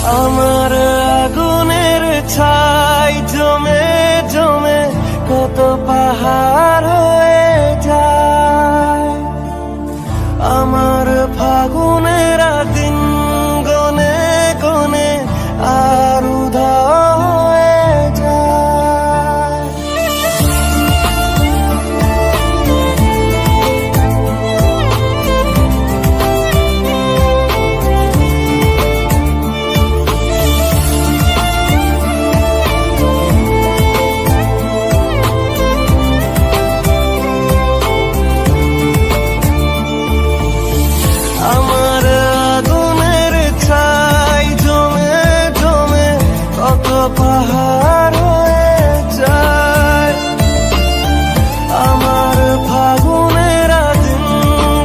আমার আগুনের ছাই জমে জমে কত পাহাড় হয়ে যায়। আমার ফাগুনের দিন গনে গনে আর উধাও হয়ে যায়। আমার আগুনের ছাই জমে জমে কত পাহাড় হয়ে যায়। আমার ফাগুনের দিন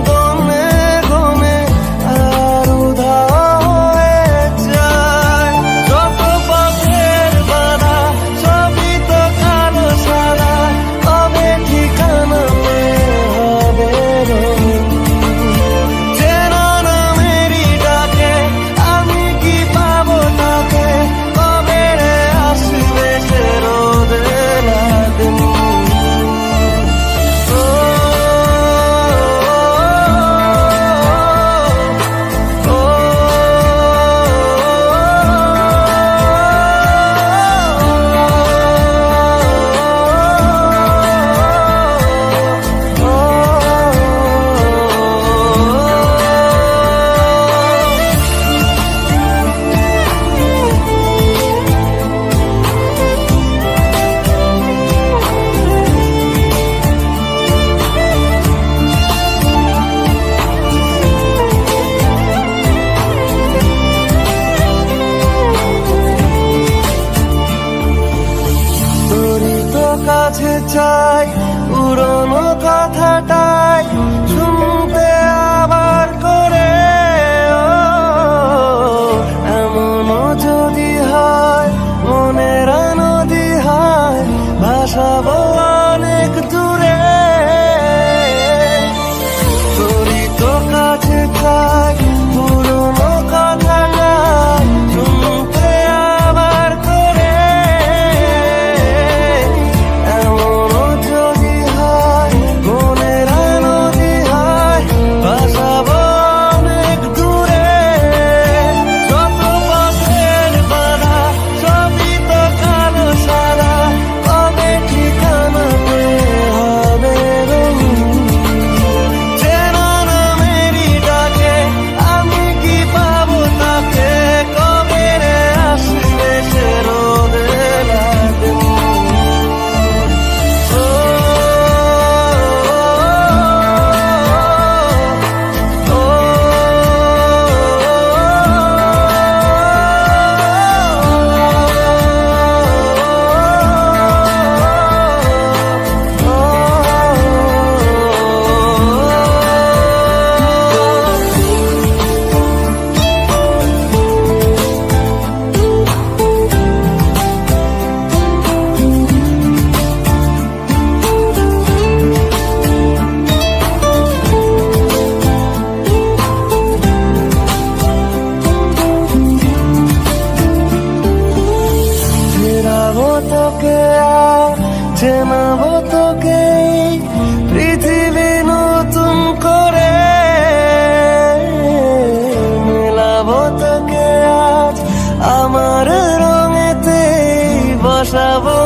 গনে গনে আর উধাও হয়ে যায়। যত পথের বাধা সবই তো কালো সাদা, তবে ঠিকানা পেয়ে হবে রঙিন। চেনা নামেরই ডাকে আমি কি পাবো তাকে, কবে রে আসবে সে রোদের দিন। তোরই তো কাছে চাই পুরনো কথাটাই শুনতে আবার করে। এমনও যদি হয় মনের নদী হয় ভাসাবো অনেক দূরে। তোরই তো কাছে চাই পুরনো কথাটাই শুনতে আবার করে। এমনও যদি হয় মনের নদী হয় ভাসাবো অনেক দূরে। যত পথের বাধা সবই তো কালো সাদা, তবে ঠিকানা পেয়ে হবে রঙিন। চেনা নামেরই ডাকে আমি কি পাবো তাকে, কবে রে আসবে সে রোদের দিন। ফেরাবো তোকে আর চেনাবো তোকে পৃথিবী নতুন করে। মেলাবো তোকে আজ আমার রঙেতে বসাবো